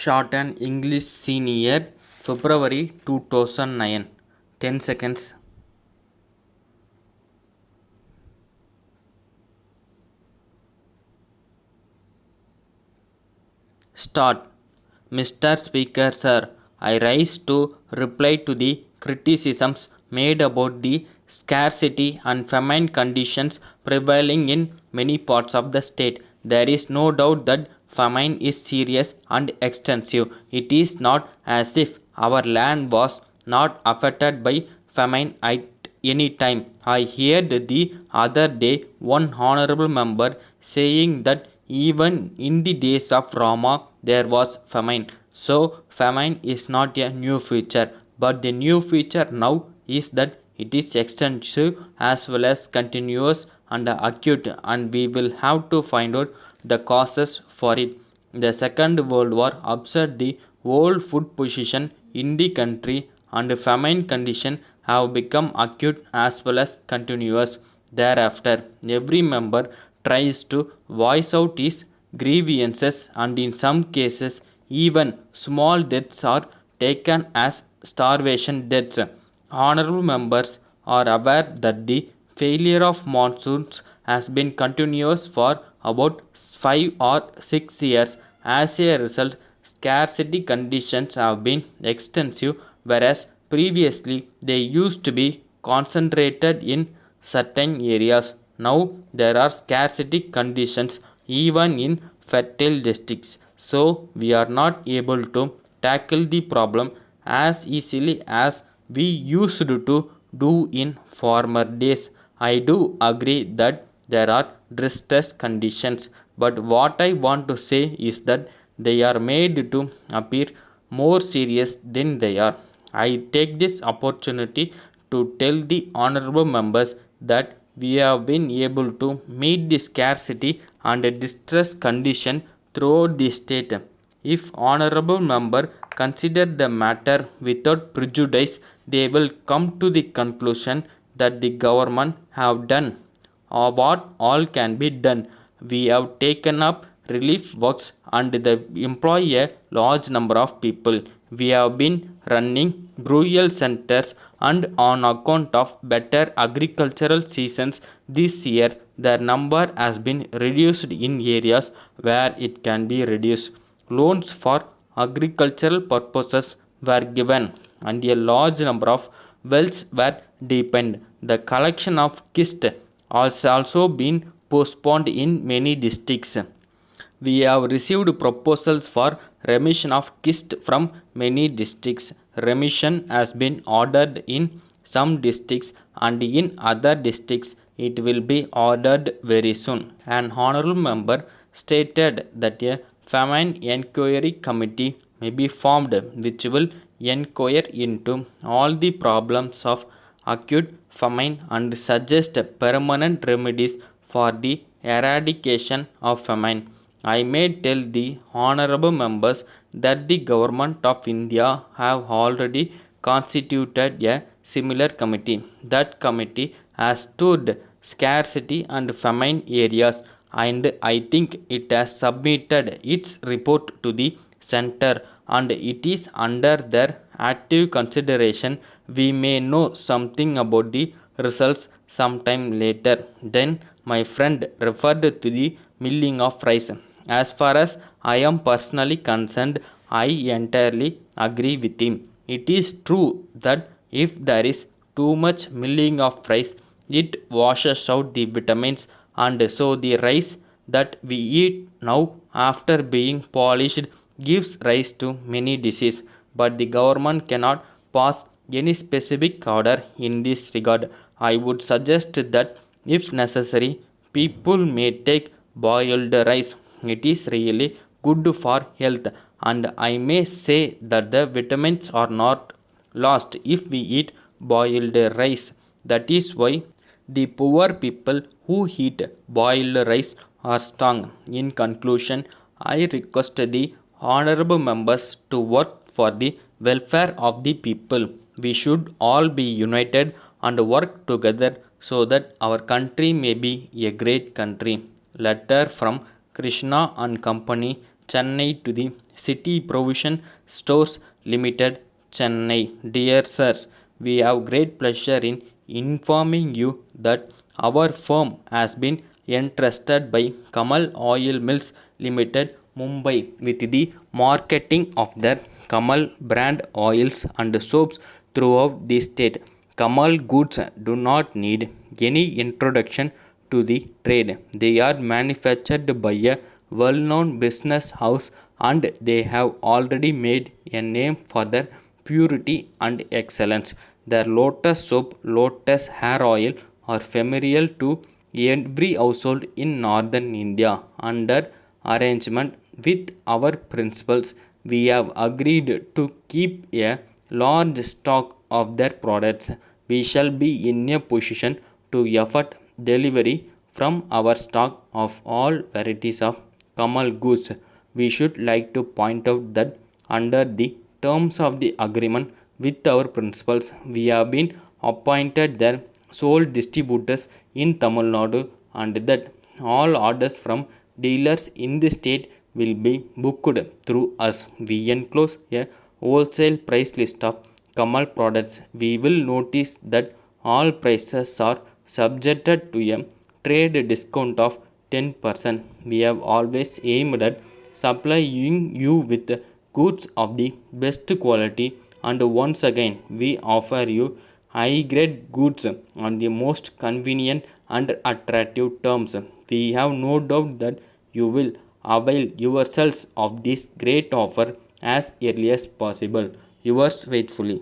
Shorthand English Senior, February 2009. 10 seconds. Start. Mr. Speaker, sir, I rise to reply to the criticisms made about the scarcity and famine conditions prevailing in many parts of the state. There is no doubt that famine is serious and extensive. It is not as if our land was not affected by famine at any time. I heard the other day one honorable member saying that even in the days of Rama there was famine. So famine is not a new feature, but the new feature now is that it is extensive as well as continuous and acute, and we will have to find out the causes for it. The Second World War upset the whole food position in the country, and famine conditions have become acute as well as continuous. Thereafter, every member tries to voice out his grievances, and in some cases, even small deaths are taken as starvation deaths. Honorable members are aware that the failure of monsoons has been continuous for about 5 or 6 years. As a result, scarcity conditions have been extensive, whereas previously they used to be concentrated in certain areas. Now there are scarcity conditions even in fertile districts. So we are not able to tackle the problem as easily as we used to do in former days. I do agree that there are distress conditions, but what I want to say is that they are made to appear more serious than they are. I take this opportunity to tell the honorable members that we have been able to meet the scarcity and distress condition throughout the state. If honorable member consider the matter without prejudice, they will come to the conclusion that the government have done or what all can be done. We have taken up relief works and they employ a large number of people. We have been running burial centers, and on account of better agricultural seasons this year, their number has been reduced in areas where it can be reduced. Loans for agricultural purposes were given, and a large number of wells were deepened. The collection of kist has also been postponed in many districts. We have received proposals for remission of kist from many districts. Remission has been ordered in some districts, and in other districts it will be ordered very soon. An honorable member stated that a famine inquiry committee may be formed which will inquire into all the problems of acute famine and suggest permanent remedies for the eradication of famine. I may tell the honorable members that the government of India have already constituted a similar committee. That committee has stood scarcity and famine areas, and I think it has submitted its report to the center, and it is under their active consideration. We may know something about the results sometime later. Then my friend referred to the milling of rice. As far as I am personally concerned, I entirely agree with him. It is true that if there is too much milling of rice, it washes out the vitamins, and so the rice that we eat now after being polished gives rise to many diseases. But the government cannot pass any specific order in this regard. I would suggest that if necessary, people may take boiled rice. It is really good for health, and I may say that the vitamins are not lost if we eat boiled rice. That is why the poor people who eat boiled rice are strong. In conclusion, I request the honorable members to work for the welfare of the people. We should all be united and work together so that our country may be a great country. Letter from Krishna and Company, Chennai to the City Provision Stores Limited, Chennai. Dear sirs, we have great pleasure in informing you that our firm has been entrusted by Kamal Oil Mills Limited, Mumbai, with the marketing of their Kamal brand oils and soaps throughout the state. Kamal goods do not need any introduction to the trade. They are manufactured by a well known business house and they have already made a name for their purity and excellence. Their lotus soap, lotus hair oil are familiar to every household in northern India. Under arrangement with our principals, we have agreed to keep a large stock of their products. We shall be in a position to effort delivery from our stock of all varieties of Kamal goods. We should like to point out that under the terms of the agreement with our principals, we have been appointed their sole distributors in Tamil Nadu and that all orders from dealers in the state will be booked through us. We enclose a wholesale price list of Kamal products. We will notice that all prices are subjected to a trade discount of 10%. We have always aimed at supplying you with goods of the best quality, and once again we offer you high grade goods on the most convenient and attractive terms. We have no doubt that you will avail yourselves of this great offer as early as possible. Yours faithfully.